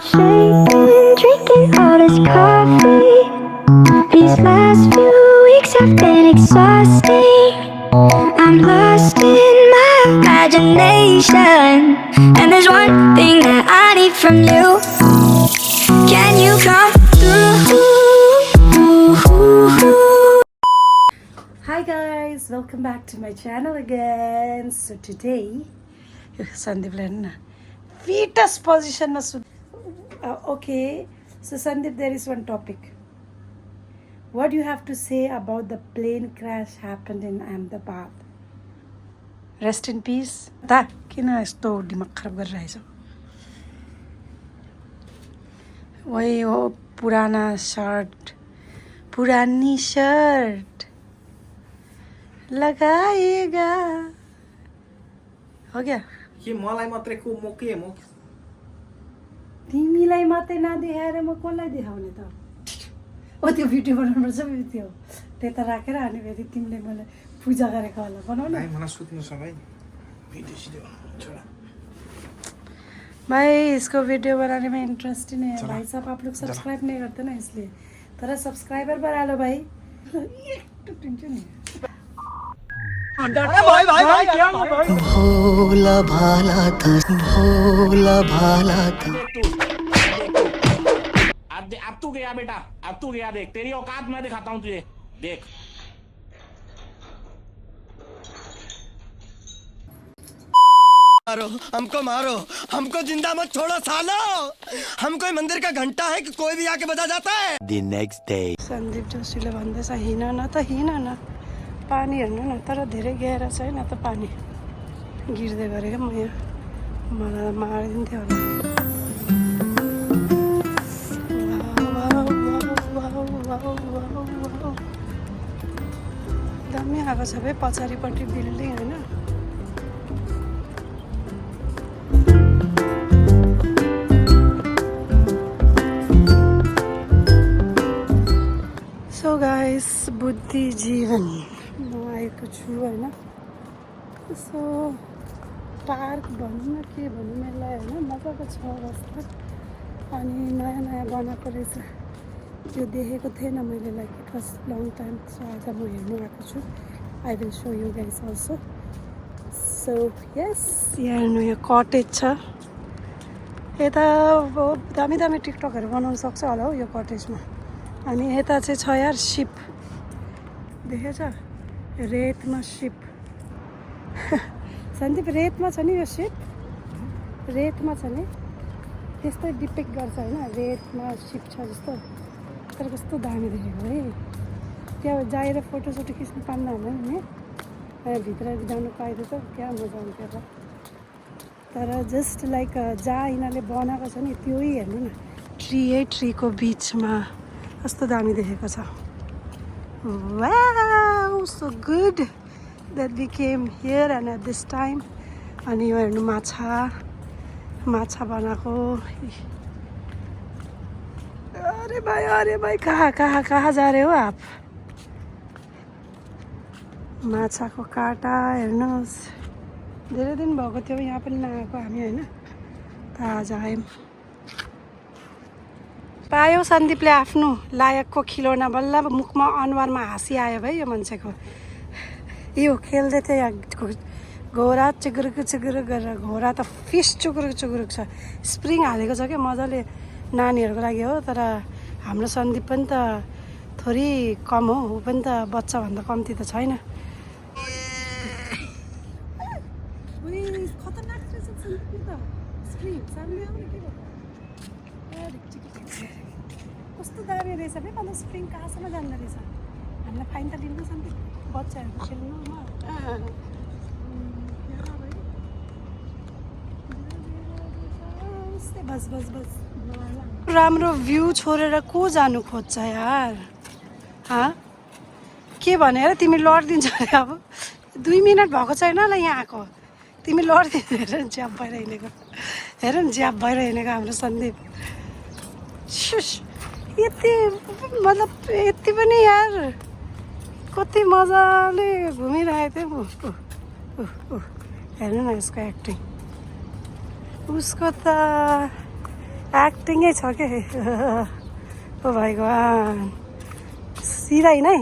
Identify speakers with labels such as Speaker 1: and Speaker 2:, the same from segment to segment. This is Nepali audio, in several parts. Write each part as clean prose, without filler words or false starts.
Speaker 1: shaking, drinking all this coffee. These last few weeks have been exhausting. I'm lost in my imagination, and there's one thing that I need from you. Can you come through?
Speaker 2: Hi guys, welcome back to my channel again. So today, Sandeep Lenna, fetus position. Okay, so Sandeep, there is one topic. What do you have to say about the plane crash happened in Ahmedabad? Rest in peace. Ta kina yesto dimag kharab गरिरहेछौ? वही हो पुराना शर्ट, पुरानी शर्ट लगाएगा. हो गया?
Speaker 3: के मलाई मात्रै को म के म
Speaker 2: तिमीलाई मात्रै नदेखाएर म कसलाई देखाउने त? ओ त्यो भिडियो बनाउनुपर्छ त्यो त्यता राखेर अनि फेरि तिमीले मलाई पूजा गरेको होला बनाऊ न.
Speaker 3: भाइ मलाई सुत्नु छ भाइ भिडियो सिडियो छोडा
Speaker 2: भाई इसको वीडियो बनाने में इंटरेस्ट ही नहीं है भाई साहब. आप लोग सब्सक्राइब नहीं करते ना इसलिए. थोड़ा सब्सक्राइबर बढ़ा लो भाई. तो टेंशन नहीं.
Speaker 3: भाई भाई भाई क्या भाई
Speaker 4: भोला भाला था भोला भाला था.
Speaker 5: अब तू गया बेटा, अब तू गया. देख तेरी औकात मैं दिखाता हूँ तुझे. देख
Speaker 4: मारो हमको जिंदा मत छोड़ो सालो. हम कोई मंदिर का घंटा है कि कोई भी आके बजा जाता है. The next day.
Speaker 2: सन्दीप जोशीले भन्दैछ हिँड न पानी हेर्नु न. तर धेरै गएर छैन त पानी गिर्दै गरेको म यहाँ मलाई मारिदिन्थ्यो होला. दामी आएको छ भाइ पछाडिपट्टि बिल्डिङ होइन. सो गाइस बुद्धिजीवन म आएको छु होइन. सो पार्क भनौँ न के भनौँ यसलाई होइन. मजाको छ अवस्था अनि नयाँ नयाँ बनाएको रहेछ. त्यो देखेको थिएन मैले. Like it was long time. So आज म हेर्नु आएको छु. I will so you guys also. So yes यहाँ हेर्नु यो कटेज छ. यता दामी दामी टिकटकहरू बनाउनु सक्छ होला हौ यो कटेजमा. अनि यता चाहिँ छ यार सिप देखेछ रेतमा सिप. सन्दीप रेतमा छ नि यो सिप. रेतमा छ नि त्यस्तै डिपिक्ट गर्छ होइन. रेतमा सिप छ जस्तो. तर कस्तो दामी देखेको है. त्यहाँ जाएर फोटोसोटो खिच्नु पाउँदा हुँदैन नि. भित्र जानु पाइदियो त क्या मजा आउँथ्यो र. तर जस्ट लाइक जहाँ यिनीहरूले बनाएको छ नि त्यो हेर्नु न. ट्रीको बिचमा कस्तो दामी देखेको छ. Wow so good that we came here and at this time. अनि यो हेर्नु माछा बनाएको. अरे भाइ कहाँ जा रहे हो आप. माछाको काँटा हेर्नुहोस्. धेरै दिन भएको थियो यहाँ पनि नआएको हामी होइन. त आज आयौँ. पायो सन्दीपले आफ्नो लायकको खिलौना. बल्ल मुखमा अनुहारमा हाँसी आयो भाइ यो मान्छेको. यो खेल्दै थियो यहाँ घोडा चुगुरुक गरेर. घोडा त फिस चुगुरुक छ. स्प्रिङ हालेको छ क्या मजाले नानीहरूको लागि हो. तर हाम्रो सन्दीप पनि त थोरै कम हो. ऊ पनि त बच्चाभन्दा कम्ती त छैन. खतरनाक रहेछ सन्दीपले त. स्प्रिङ सामने आउने के कस्तो दामी रहेछ नि. अन्त स्प्रिङ कहाँसम्म जाँदो रहेछ. हामीलाई फाइन त दिनु सन्दीप बच्चाहरूको खेल्नुमा. बस राम्रो भ्यू छोडेर को जानु खोज्छ यार. के भनेर तिमी लडिदिन्छ अरे. अब 2 मिनट भएको छैन ल यहाँ आएको. तिमी लडिदिनु. हेर न ज्याप भएर हिँडेको. हाम्रो सन्दीप. यति मतलब यति पनि यार कति मजाले घुमिरहेको थियो. हेर्नु न यसको एक्टिङ. उसको त एक्टिङै छ के ओ भगवान् सिधा हिँड है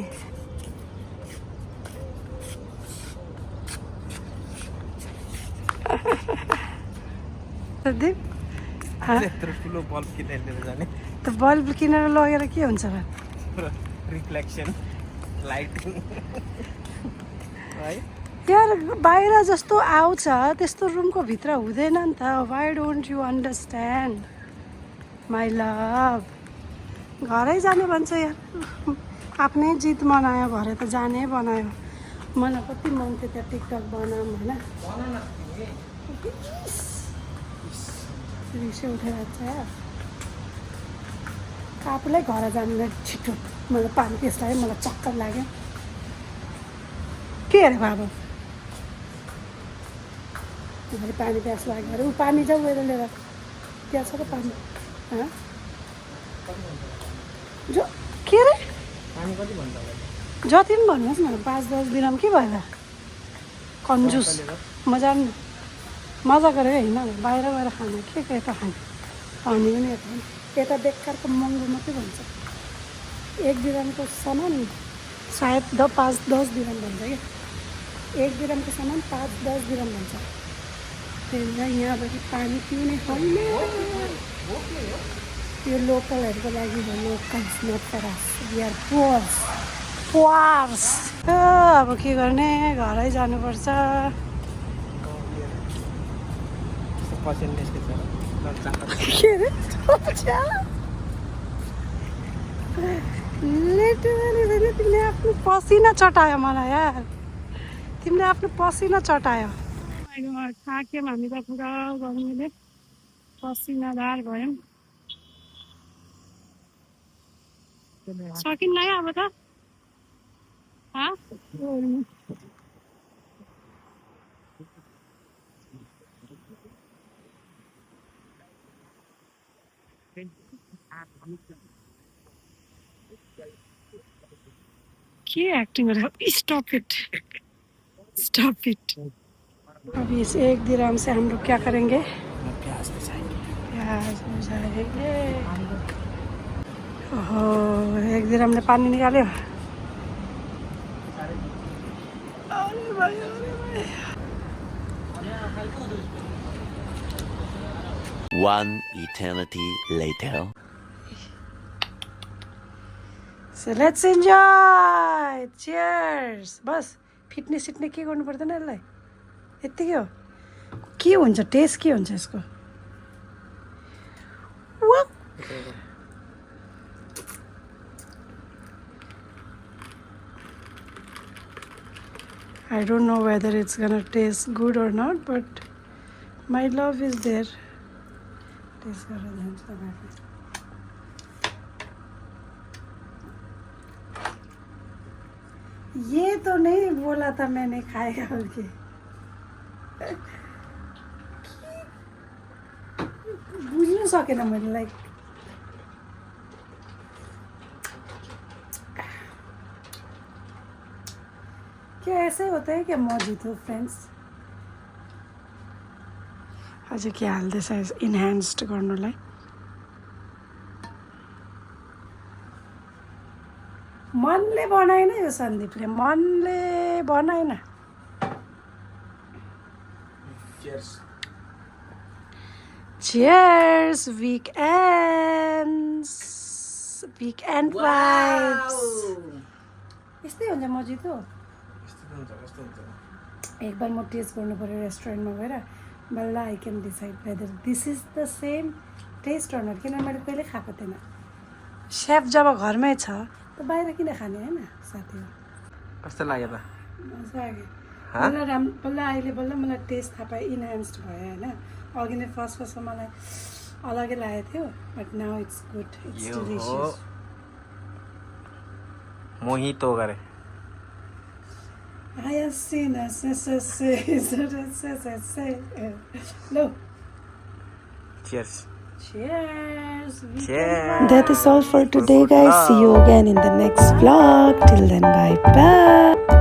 Speaker 2: सन्दीप
Speaker 3: त्यत्रो ठुलो बल्ब किनेर लिएर जाने
Speaker 2: त बल्ब किनेर लगेर के हुन्छ र
Speaker 3: रिफ्लेक्सन लाइट है
Speaker 2: यार बाहिर जस्तो आउँछ त्यस्तो रुमको भित्र हुँदैन नि त why don't you understand my love घरै जाने भन्छ यार आफ्नै जित बनायो भरे त जाने बनायो मलाई कति मन थियो त्यहाँ टिकटक बनाऊँ होइन रिसै उठिरहेको छ यार आफूलाई घर जानु छिटो मलाई पानी पिस लाग्यो मलाई चक्कर लाग्यो के अरे बाबु घरि पानी प्यास लाग्यो अरे ऊ पानी जाऊ गएर लिएर त्यहाँ छ त पानी जो के अरे
Speaker 3: पानी कति भन्छ होला
Speaker 2: जति पनि भन्नुहोस् न 5-10 दिनमा के भयो कन्जुस म जान्नु मजा गरेर होइन बाहिर गएर खानु के यता खानु पानी पनि यता बेकारको महँगो मात्रै भन्छ 1 दिनको सामान सायद 5-10 दिरम भन्छ क्या 1 दिरमको सामान 5-10 दिरम भन्छ त्यही यहाँबाट पानी पिउने छैन यो लोकलहरूको लागि हो locals not for us we are poors अब के गर्ने घरै जानुपर्छ
Speaker 3: पसिन निस्केछ
Speaker 2: के अरे तिमीले आफ्नो पसिना चटायो मलाई यार तिमीले आफ्नो पसिना चटायो थाक्यौँ हामी त पुरा गर्मीले पसिनादार भयौँ सकिन्न है अब त के एक्टिंग हो रहा है स्टॉप इट अभी इस 1 दिरहम से हम लोग क्या करेंगे प्याज बुझाएंगे ओहो 1 दिरहम ने पानी निकाल्यो अरे भाई
Speaker 4: One eternity later.
Speaker 2: So let's enjoy. Cheers. बस फिट्ने सिट्ने के गर्नु पर्दैन यसलाई यतिकै हो के हुन्छ टेस्ट के हुन्छ यसको I don't know whether it's gonna taste good or not, but my love is there. Taste गरेर जान्छ बाटो ये तो नहीं बोला था मैंने खाएगा बोल के बुझ्नु सकेन मैले लाइक क्या ऐसे होता है क्या मोजितो फ्रेंड्स अझै के हाल्दैछ इन्हान्स्ड गर्नुलाई मनले बनाएन यो सन्दीपले मनले बनाएन Cheers weekend vibes यस्तै हुन्छ मोजितो एक बार म टेस्ट गर्नु पर्यो रेस्टुरेन्टमा गएर बल्ल I can decide whether this is the same taste or not किनभने मैले कहिले खाएको थिएन सेफ जब घरमै छ त बाहिर किन खाने होइन साथीहरू
Speaker 3: कस्तो लाग्यो त
Speaker 2: मजा आयो बल्ल अहिले बल्ल मलाई टेस्ट थाहा पाएँ इन्हान्स्ड भयो होइन अघि नै फर्स्टमा मलाई अलगै लागेको थियो but now it's good it's delicious
Speaker 3: mojito गरे
Speaker 2: I have seen a no.
Speaker 3: Cheers.
Speaker 2: Cheers.
Speaker 3: Cheers.
Speaker 2: That is all for today, guys. See you again in the next vlog. Till then, bye bye.